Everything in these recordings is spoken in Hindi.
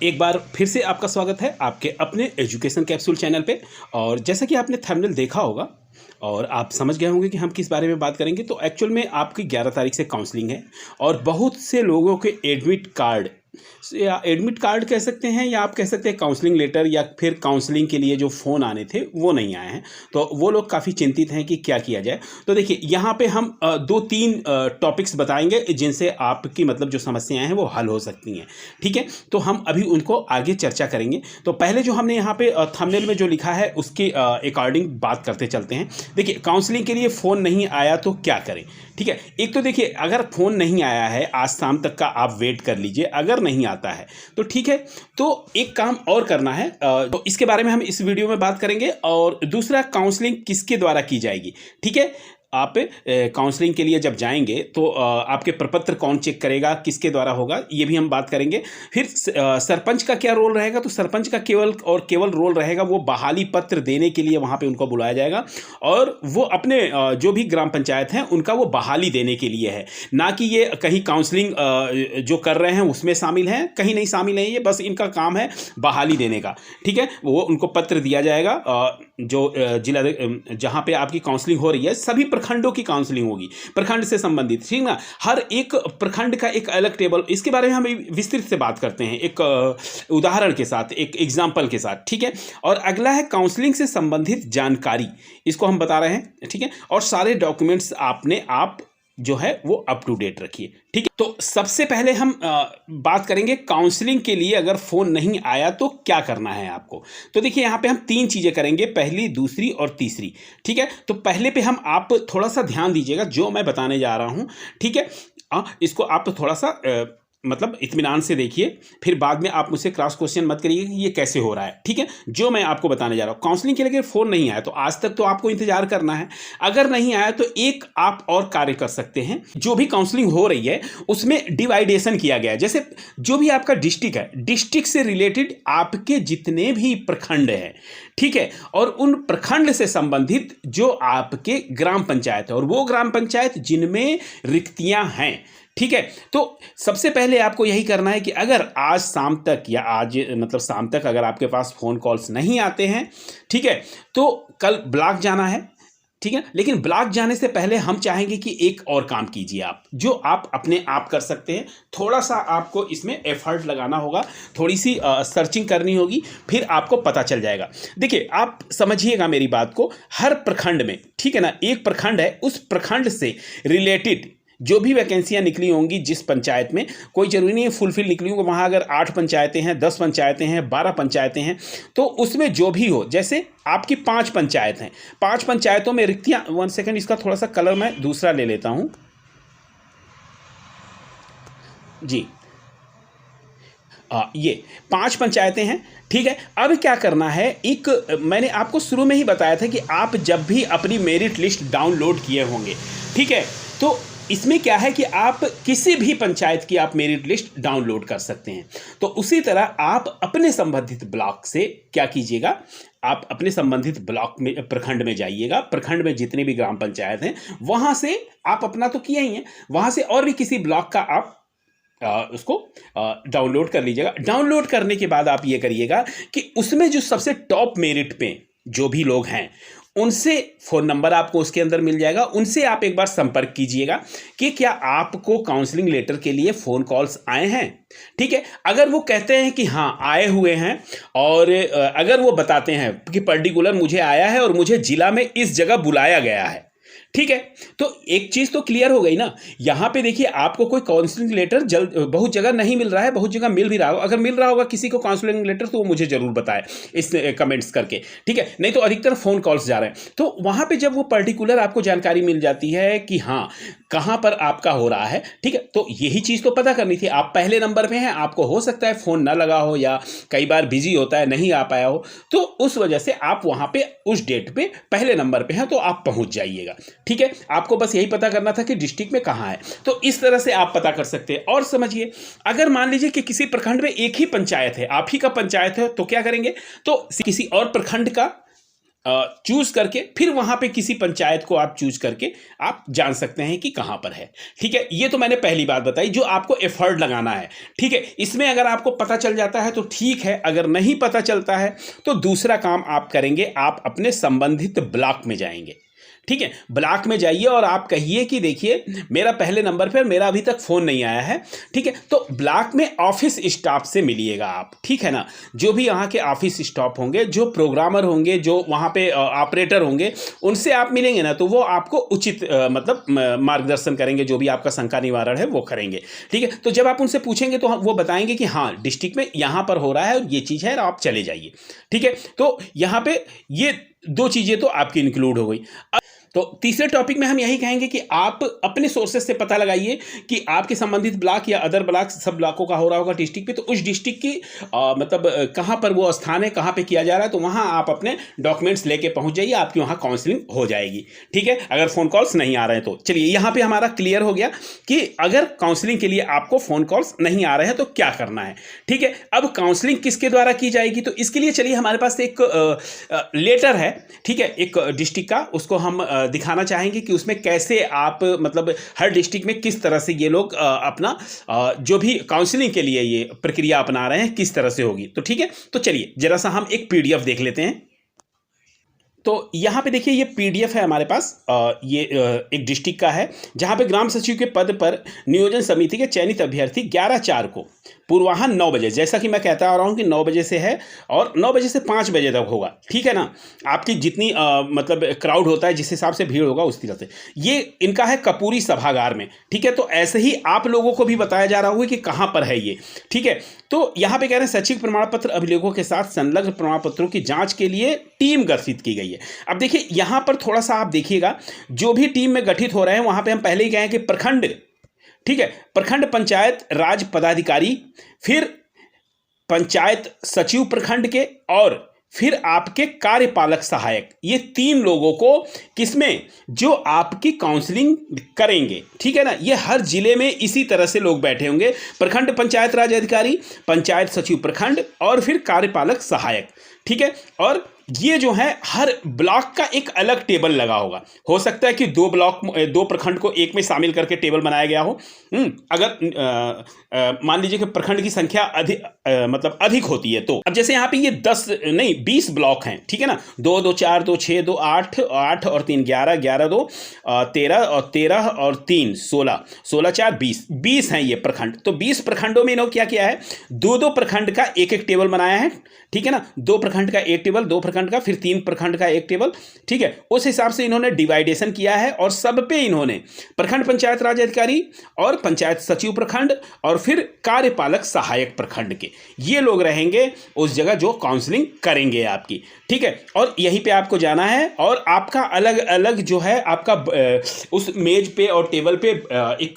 एक बार फिर से आपका स्वागत है आपके अपने एजुकेशन कैप्सूल चैनल पे। और जैसा कि आपने थंबनेल देखा होगा और आप समझ गए होंगे कि हम किस बारे में बात करेंगे, तो एक्चुअल में आपकी 11 तारीख से काउंसलिंग है और बहुत से लोगों के एडमिट कार्ड या एडमिट कार्ड कह सकते हैं या आप कह सकते हैं काउंसलिंग लेटर या फिर काउंसलिंग के लिए जो फ़ोन आने थे वो नहीं आए हैं। तो वो लोग काफ़ी चिंतित हैं कि क्या किया जाए। तो देखिए यहाँ पे हम दो तीन टॉपिक्स बताएंगे जिनसे आपकी मतलब जो समस्याएं हैं वो हल हो सकती हैं। ठीक है, तो हम अभी उनको आगे चर्चा करेंगे। तो पहले जो हमने यहाँ पे थंबनेल में जो लिखा है उसके अकॉर्डिंग बात करते चलते हैं। देखिए काउंसलिंग के लिए फ़ोन नहीं आया तो क्या करें। ठीक है, एक तो देखिए अगर फ़ोन नहीं आया है आज शाम तक का आप वेट कर लीजिए, अगर नहीं आता है तो ठीक है, तो एक काम और करना है। तो इसके बारे में हम इस वीडियो में बात करेंगे। और दूसरा, काउंसलिंग किसके द्वारा की जाएगी। ठीक है, आप काउंसलिंग के लिए जब जाएंगे तो आपके प्रपत्र कौन चेक करेगा, किसके द्वारा होगा, ये भी हम बात करेंगे। फिर सरपंच का क्या रोल रहेगा, तो सरपंच का केवल रोल रहेगा वो बहाली पत्र देने के लिए वहाँ पे उनको बुलाया जाएगा और वो अपने जो भी ग्राम पंचायत हैं उनका वो बहाली देने के लिए है, ना कि ये कहीं काउंसलिंग जो कर रहे हैं उसमें शामिल हैं, कहीं नहीं शामिल है। ये बस इनका काम है बहाली देने का। ठीक है, वो उनको पत्र दिया जाएगा। जो जिला जहाँ पे आपकी काउंसलिंग हो रही है सभी प्रखंडों की काउंसलिंग होगी, प्रखंड से संबंधित। ठीक ना, हर एक प्रखंड का एक अलग टेबल, इसके बारे में हम विस्तृत से बात करते हैं एक उदाहरण के साथ, एक एग्जाम्पल के साथ। ठीक है, और अगला है काउंसलिंग से संबंधित जानकारी, इसको हम बता रहे हैं। ठीक है, और सारे डॉक्यूमेंट्स आप जो है वो अप टू डेट रखिए। ठीक है, तो सबसे पहले हम बात करेंगे काउंसलिंग के लिए अगर फ़ोन नहीं आया तो क्या करना है आपको। तो देखिए यहाँ पे हम तीन चीज़ें करेंगे, पहली, दूसरी और तीसरी। ठीक है, तो पहले पे हम आप थोड़ा सा ध्यान दीजिएगा जो मैं बताने जा रहा हूँ। ठीक है, इसको आप थोड़ा सा मतलब इत्मीनान से देखिए, फिर बाद में आप मुझसे क्रॉस क्वेश्चन मत करिए कि ये कैसे हो रहा है। ठीक है, जो मैं आपको बताने जा रहा हूँ, काउंसलिंग के लिए अगर फ़ोन नहीं आया तो आज तक तो आपको इंतजार करना है। अगर नहीं आया तो एक आप और कार्य कर सकते हैं। जो भी काउंसलिंग हो रही है उसमें डिवाइडेशन किया गया है। जैसे जो भी आपका डिस्ट्रिक्ट है, डिस्ट्रिक्ट से रिलेटेड आपके जितने भी प्रखंड हैं, ठीक है, और उन प्रखंड से संबंधित जो आपके ग्राम पंचायत है और वो ग्राम पंचायत जिनमें रिक्तियां हैं। ठीक है, तो सबसे पहले आपको यही करना है कि अगर आज शाम तक या आज मतलब शाम तक अगर आपके पास फ़ोन कॉल्स नहीं आते हैं, ठीक है, तो कल ब्लॉक जाना है। ठीक है, लेकिन ब्लॉक जाने से पहले हम चाहेंगे कि एक और काम कीजिए आप, जो आप अपने आप कर सकते हैं। थोड़ा सा आपको इसमें एफर्ट लगाना होगा, थोड़ी सी सर्चिंग करनी होगी, फिर आपको पता चल जाएगा। देखिए आप समझिएगा मेरी बात को, हर प्रखंड में, ठीक है ना, एक प्रखंड है, उस प्रखंड से रिलेटेड जो भी वैकेंसियां निकली होंगी जिस पंचायत में, कोई जरूरी नहीं है फुलफिल निकली होंगी, वहाँ अगर 8 पंचायतें हैं, 10 पंचायतें हैं, 12 पंचायतें हैं, तो उसमें जो भी हो, जैसे आपकी 5 पंचायत हैं, 5 पंचायतों में रिक्तियां, 1 सेकंड, इसका थोड़ा सा कलर मैं दूसरा ले लेता हूँ जी। ये 5 पंचायतें हैं। ठीक है, अब क्या करना है, एक मैंने आपको शुरू में ही बताया था कि आप जब भी अपनी मेरिट लिस्ट डाउनलोड किए होंगे, ठीक है, तो इसमें क्या है कि आप किसी भी पंचायत की आप मेरिट लिस्ट डाउनलोड कर सकते हैं। तो उसी तरह आप अपने संबंधित ब्लॉक से क्या कीजिएगा, आप अपने संबंधित ब्लॉक में, प्रखंड में जाइएगा, प्रखंड में जितने भी ग्राम पंचायत हैं वहां से आप अपना तो किया ही है, वहां से और भी किसी ब्लॉक का आप उसको डाउनलोड कर लीजिएगा। डाउनलोड करने के बाद आप ये करिएगा कि उसमें जो सबसे टॉप मेरिट पे जो भी लोग हैं उनसे फ़ोन नंबर आपको उसके अंदर मिल जाएगा, उनसे आप एक बार संपर्क कीजिएगा कि क्या आपको काउंसलिंग लेटर के लिए फ़ोन कॉल्स आए हैं। ठीक है, अगर वो कहते हैं कि हाँ आए हुए हैं, और अगर वो बताते हैं कि पर्टिकुलर मुझे आया है और मुझे जिला में इस जगह बुलाया गया है, ठीक है, तो एक चीज तो क्लियर हो गई ना। यहां पे देखिए आपको कोई काउंसलिंग लेटर बहुत जगह नहीं मिल रहा है, बहुत जगह मिल भी रहा होगा। अगर मिल रहा होगा किसी को काउंसलिंग लेटर तो वो मुझे जरूर बताए इस कमेंट्स करके। ठीक है, नहीं तो अधिकतर फोन कॉल्स जा रहे हैं। तो वहां पे जब वो पर्टिकुलर आपको जानकारी मिल जाती है कि हाँ कहां पर आपका हो रहा है, ठीक है, तो यही चीज तो पता करनी थी। आप पहले नंबर पे हैं, आपको हो सकता है फोन ना लगा हो या कई बार बिजी होता है, नहीं आ पाया हो, तो उस वजह से आप वहां पे उस डेट पे पहले नंबर पे हैं तो आप पहुंच जाइएगा। ठीक है, आपको बस यही पता करना था कि डिस्ट्रिक्ट में कहां है, तो इस तरह से आप पता कर सकते हैं। और समझिए, अगर मान लीजिए कि किसी प्रखंड में एक ही पंचायत है, आप ही का पंचायत है, तो क्या करेंगे, तो किसी और प्रखंड का चूज करके फिर वहां पे किसी पंचायत को आप चूज करके आप जान सकते हैं कि कहां पर है। ठीक है, ये तो मैंने पहली बात बताई जो आपको एफर्ट लगाना है। ठीक है, इसमें अगर आपको पता चल जाता है तो ठीक है, अगर नहीं पता चलता है तो दूसरा काम आप करेंगे, आप अपने संबंधित ब्लॉक में जाएंगे। ठीक है, ब्लॉक में जाइए और आप कहिए कि देखिए मेरा पहले नंबर पर मेरा अभी तक फ़ोन नहीं आया है। ठीक है, तो ब्लॉक में ऑफिस स्टाफ से मिलिएगा आप। ठीक है ना, जो भी यहाँ के ऑफिस स्टाफ होंगे, जो प्रोग्रामर होंगे, जो वहाँ पे ऑपरेटर होंगे, उनसे आप मिलेंगे ना तो वो आपको उचित मतलब मार्गदर्शन करेंगे, जो भी आपका शंका निवारण है वो करेंगे। ठीक है, तो जब आप उनसे पूछेंगे तो वो बताएंगे कि हाँ डिस्ट्रिक्ट में यहाँ पर हो रहा है और ये चीज़ है और आप चले जाइए। ठीक है, तो यहाँ पे ये दो चीज़ें तो आपकी इंक्लूड हो गई। तो तीसरे टॉपिक में हम यही कहेंगे कि आप अपने सोर्सेस से पता लगाइए कि आपके संबंधित ब्लॉक या अदर ब्लॉक, सब ब्लॉकों का हो रहा होगा डिस्ट्रिक्ट पे, तो उस डिस्ट्रिक्ट की मतलब कहाँ पर वो स्थान है, कहाँ पे किया जा रहा है, तो वहाँ आप अपने डॉक्यूमेंट्स लेके पहुँच जाइए, आपकी वहाँ काउंसलिंग हो जाएगी। ठीक है, अगर फ़ोन कॉल्स नहीं आ रहे हैं तो चलिए यहाँ पर हमारा क्लियर हो गया कि अगर काउंसलिंग के लिए आपको फ़ोन कॉल्स नहीं आ रहे हैं तो क्या करना है। ठीक है, अब काउंसलिंग किसके द्वारा की जाएगी, तो इसके लिए चलिए हमारे पास एक लेटर है। ठीक है, एक डिस्ट्रिक्ट का, उसको हम दिखाना चाहेंगे कि उसमें कैसे आप मतलब हर डिस्ट्रिक्ट में किस तरह से ये लोग अपना जो भी काउंसलिंग के लिए ये प्रक्रिया अपना रहे हैं किस तरह से होगी। तो ठीक है, तो चलिए जरा सा हम एक पीडीएफ देख लेते हैं। तो यहाँ पे देखिए ये पीडीएफ है हमारे पास, ये एक डिस्ट्रिक्ट का है जहाँ पे ग्राम सचिव के पद पर नियोजन समिति के चयनित अभ्यर्थी 11/4 को पूर्वाह्न 9 बजे, जैसा कि मैं कहता आ रहा हूँ कि 9 बजे से है और 9 बजे से 5 बजे तक होगा। ठीक है ना, आपकी जितनी मतलब क्राउड होता है जिस हिसाब से भीड़ होगा उस तरह से, ये इनका है कपूरी सभागार में। ठीक है, तो ऐसे ही आप लोगों को भी बताया जा रहा होगा कि कहाँ पर है ये। ठीक है, तो यहाँ पे कह रहे हैं शैक्षिक प्रमाण पत्र अभिलेखों के साथ संलग्न प्रमाण पत्रों की जांच के लिए टीम गठित की गई है। अब देखिए यहाँ पर थोड़ा सा आप देखिएगा, जो भी टीम में गठित हो रहे हैं वहाँ पे हम पहले ही कहें कि प्रखंड, ठीक है, प्रखंड पंचायत राज पदाधिकारी, फिर पंचायत सचिव प्रखंड के, और फिर आपके कार्यपालक सहायक, ये 3 लोगों को किसमें, जो आपकी काउंसलिंग करेंगे। ठीक है ना, ये हर जिले में इसी तरह से लोग बैठे होंगे, प्रखंड पंचायत राज अधिकारी, पंचायत सचिव प्रखंड और फिर कार्यपालक सहायक। ठीक है, और ये जो है हर ब्लॉक का एक अलग टेबल लगा होगा। हो सकता है कि 2 ब्लॉक 2 प्रखंड को एक में शामिल करके टेबल बनाया गया हो। अगर मान लीजिए कि प्रखंड की संख्या मतलब अधिक होती है तो, अब जैसे यहाँ पे ये 10 नहीं 20 ब्लॉक हैं। ठीक है ना, 2 2 4 2 6 2 8 8 और 3 11 11 2 13 और 13 और 3 16 16 4 20 हैं ये प्रखंड। तो 20 प्रखंडों में इन्होंने क्या किया है, 2 प्रखंड का एक टेबल बनाया है। ठीक है ना, 2 प्रखंड का एक टेबल, 2 प्रखंड का, फिर 3 प्रखंड का एक टेबल। ठीक है, उस हिसाब से इन्होंने डिवाइडेशन किया है और सब पे इन्होंने प्रखंड पंचायत राज अधिकारी और पंचायत सचिव प्रखंड और फिर कार्यपालक सहायक प्रखंड के ये लोग रहेंगे उस जगह जो काउंसलिंग करेंगे आपकी। ठीक है, और यहीं पे आपको जाना है और आपका अलग अलग जो है आपका उस मेज पे और टेबल पे एक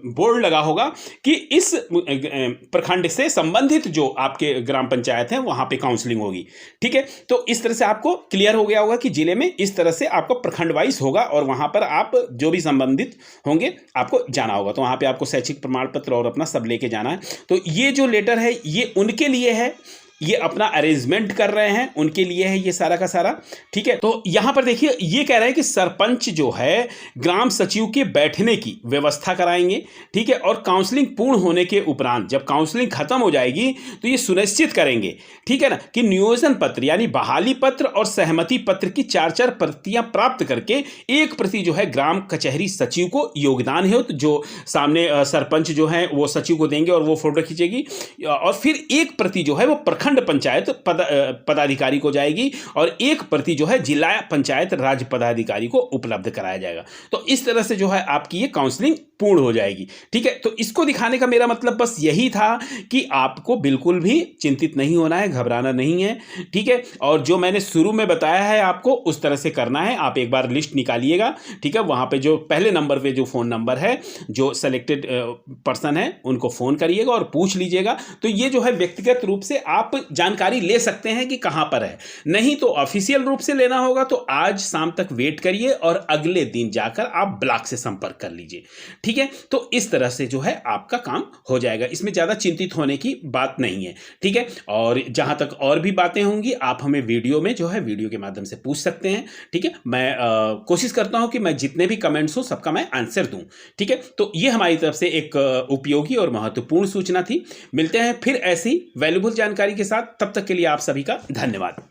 बोर्ड लगा होगा कि इस प्रखंड से संबंधित जो आपके ग्राम पंचायत है वहां पे काउंसलिंग होगी। ठीक है, तो इस तरह से आपको क्लियर हो गया होगा कि जिले में इस तरह से आपको प्रखंड वाइज होगा और वहां पर आप जो भी संबंधित होंगे आपको जाना होगा। तो वहां पे आपको शैक्षिक प्रमाण पत्र और अपना सब लेके जाना है। तो ये जो लेटर है ये उनके लिए है, ये अपना अरेंजमेंट कर रहे हैं, उनके लिए है ये सारा का सारा। ठीक है, तो यहां पर देखिए ये कह रहे हैं कि सरपंच जो है ग्राम सचिव के बैठने की व्यवस्था कराएंगे। ठीक है, और काउंसलिंग पूर्ण होने के उपरांत जब काउंसलिंग खत्म हो जाएगी तो ये सुनिश्चित करेंगे, ठीक है ना, कि नियोजन पत्र यानी बहाली पत्र और सहमति पत्र की 4-4 प्रतियां प्राप्त करके एक प्रति जो है ग्राम कचहरी सचिव को योगदान है तो जो सामने सरपंच जो है वो सचिव को देंगे और वो फोटो खींचेगी, और फिर एक प्रति जो है वो प्रखंड पंचायत पदाधिकारी को जाएगी और एक प्रति जो है जिला पंचायत राज पदाधिकारी को उपलब्ध कराया जाएगा। तो इस तरह से जो है आपकी ये काउंसलिंग पूर्ण हो जाएगी। ठीक है, तो इसको दिखाने का मेरा मतलब बस यही था कि आपको बिल्कुल भी चिंतित नहीं होना है, घबराना नहीं है। ठीक है, और जो मैंने शुरू में बताया है आपको उस तरह से करना है। आप एक बार लिस्ट निकालिएगा। ठीक है, वहां पे जो पहले नंबर पे जो फोन नंबर है जो सेलेक्टेड पर्सन है उनको फोन करिएगा और पूछ लीजिएगा। तो ये जो है व्यक्तिगत रूप से आप जानकारी ले सकते हैं कि कहां पर है। नहीं तो ऑफिशियल रूप से लेना होगा तो आज शाम तक वेट करिए और अगले दिन जाकर आप ब्लॉक से संपर्क कर लीजिए। ठीक है, तो इस तरह से जो है आपका काम हो जाएगा, इसमें ज़्यादा चिंतित होने की बात नहीं है। ठीक है, और जहां तक और भी बातें होंगी आप हमें वीडियो में जो है वीडियो के माध्यम से पूछ सकते हैं। ठीक है, मैं कोशिश करता हूं कि मैं जितने भी कमेंट्स हो सबका मैं आंसर दूं। ठीक है, तो ये हमारी तरफ से एक उपयोगी और महत्वपूर्ण सूचना थी। मिलते हैं फिर ऐसी वैल्यूबल जानकारी के साथ, तब तक के लिए आप सभी का धन्यवाद।